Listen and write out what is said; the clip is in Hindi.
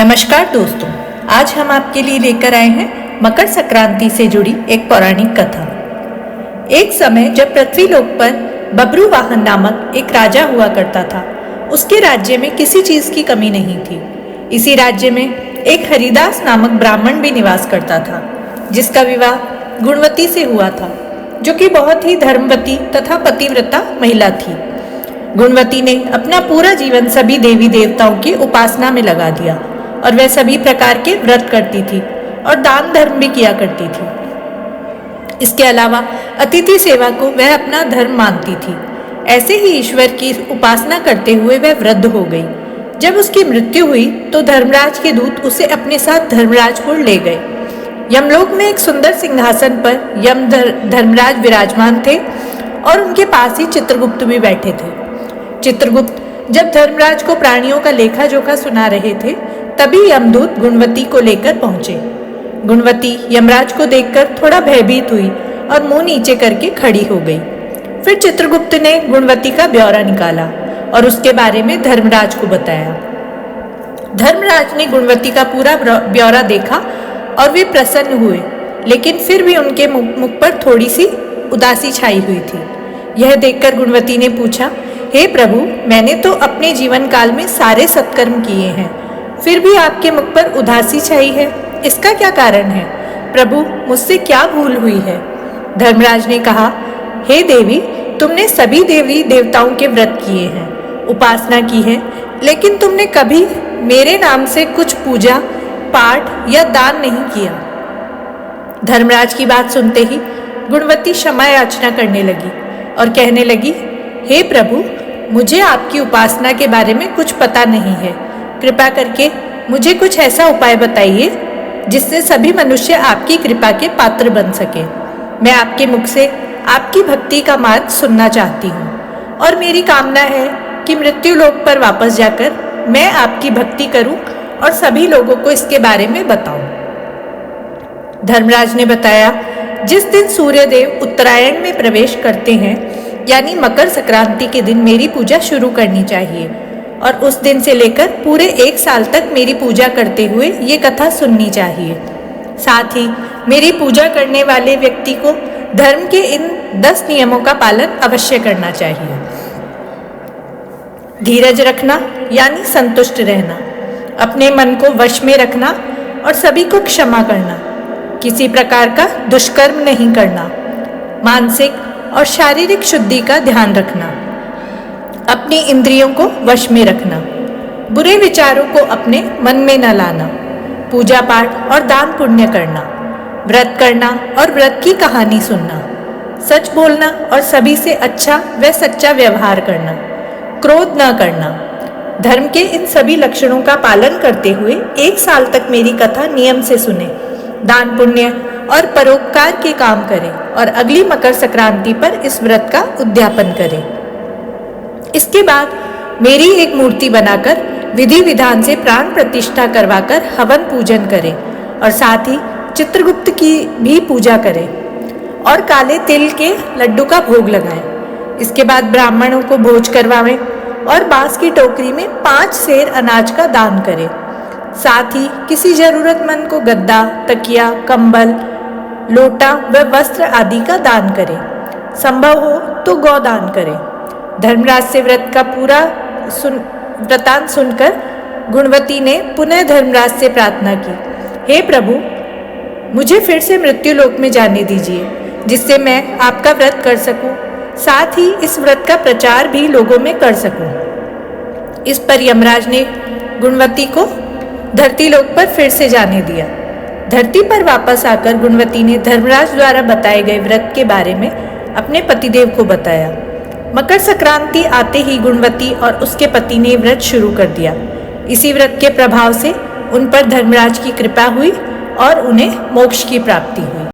नमस्कार दोस्तों, आज हम आपके लिए लेकर आए हैं मकर संक्रांति से जुड़ी एक पौराणिक कथा। एक समय जब पृथ्वी लोक पर बब्रू वाहन नामक एक राजा हुआ करता था, उसके राज्य में किसी चीज की कमी नहीं थी। इसी राज्य में एक हरिदास नामक ब्राह्मण भी निवास करता था, जिसका विवाह गुणवती से हुआ था, जो कि बहुत ही धर्मवती तथा पतिव्रता महिला थी। गुणवती ने अपना पूरा जीवन सभी देवी देवताओं की उपासना में लगा दिया और वह सभी प्रकार के व्रत करती थी और दान धर्म भी किया करती थी। इसके अलावा अतिथि सेवा को वह अपना धर्म मानती थी। ऐसे ही ईश्वर की उपासना करते हुए वह वृद्ध हो गई। जब उसकी मृत्यु हुई तो धर्मराज के दूत उसे अपने साथ धर्मराजपुर ले गए। यमलोक में एक सुंदर सिंहासन पर धर्मराज विराजमान थे और उनके पास ही चित्रगुप्त भी बैठे थे। चित्रगुप्त जब धर्मराज को प्राणियों का लेखा जोखा सुना रहे थे, तभी यमदूत गुणवती को लेकर पहुंचे। गुणवती यमराज को देखकर थोड़ा भयभीत हुई और मुंह नीचे करके खड़ी हो गई। फिर चित्रगुप्त ने गुणवती का ब्यौरा निकाला और उसके बारे में धर्मराज को बताया। धर्मराज ने गुणवती का पूरा ब्यौरा देखा और वे प्रसन्न हुए, लेकिन फिर भी उनके मुख पर थोड़ी सी उदासी छाई हुई थी। यह देखकर गुणवती ने पूछा, हे प्रभु, मैंने तो अपने जीवन काल में सारे सत्कर्म किए हैं, फिर भी आपके मुख पर उदासी छाई है, इसका क्या कारण है? प्रभु, मुझसे क्या भूल हुई है? धर्मराज ने कहा, हे देवी, तुमने सभी देवी देवताओं के व्रत किए हैं, उपासना की है, लेकिन तुमने कभी मेरे नाम से कुछ पूजा पाठ या दान नहीं किया। धर्मराज की बात सुनते ही गुणवती क्षमा याचना करने लगी और कहने लगी, हे प्रभु, मुझे आपकी उपासना के बारे में कुछ पता नहीं है। कृपा करके मुझे कुछ ऐसा उपाय बताइए जिससे सभी मनुष्य आपकी कृपा के पात्र बन सके। मैं आपके मुख से आपकी भक्ति का मार्ग सुनना चाहती हूँ और मेरी कामना है कि मृत्यु लोक पर वापस जाकर मैं आपकी भक्ति करूं और सभी लोगों को इसके बारे में बताऊं। धर्मराज ने बताया, जिस दिन सूर्यदेव उत्तरायण में प्रवेश करते हैं, यानी मकर संक्रांति के दिन मेरी पूजा शुरू करनी चाहिए और उस दिन से लेकर पूरे 1 साल तक मेरी पूजा करते हुए ये कथा सुननी चाहिए। साथ ही मेरी पूजा करने वाले व्यक्ति को धर्म के इन 10 नियमों का पालन अवश्य करना चाहिए। धीरज रखना यानी संतुष्ट रहना, अपने मन को वश में रखना और सभी को क्षमा करना, किसी प्रकार का दुष्कर्म नहीं करना, मानसिक और शारीरिक शुद्धि का ध्यान रखना, अपनी इंद्रियों को वश में रखना, बुरे विचारों को अपने मन में न लाना, पूजा पाठ और दान पुण्य करना, व्रत करना और व्रत की कहानी सुनना, सच बोलना और सभी से अच्छा व सच्चा व्यवहार करना, क्रोध न करना। धर्म के इन सभी लक्षणों का पालन करते हुए 1 साल तक मेरी कथा नियम से सुने, दान पुण्य और परोपकार के काम करें और अगली मकर संक्रांति पर इस व्रत का उद्यापन करें। इसके बाद मेरी एक मूर्ति बनाकर विधि विधान से प्राण प्रतिष्ठा करवाकर हवन पूजन करें और साथ ही चित्रगुप्त की भी पूजा करें और काले तिल के लड्डू का भोग लगाएं। इसके बाद ब्राह्मणों को भोज करवाएं और बांस की टोकरी में 5 सेर अनाज का दान करें। साथ ही किसी जरूरतमंद को गद्दा, तकिया, कंबल, लोटा व वस्त्र आदि का दान करें। संभव हो तो गौदान करें। धर्मराज से व्रत का पूरा वृतांत सुनकर गुणवती ने पुनः धर्मराज से प्रार्थना की, हे प्रभु, मुझे फिर से मृत्यु लोक में जाने दीजिए, जिससे मैं आपका व्रत कर सकूं, साथ ही इस व्रत का प्रचार भी लोगों में कर सकूं। इस पर यमराज ने गुणवती को धरती लोक पर फिर से जाने दिया। धरती पर वापस आकर गुणवती ने धर्मराज द्वारा बताए गए व्रत के बारे में अपने पतिदेव को बताया। मकर संक्रांति आते ही गुणवती और उसके पति ने व्रत शुरू कर दिया। इसी व्रत के प्रभाव से उन पर धर्मराज की कृपा हुई और उन्हें मोक्ष की प्राप्ति हुई।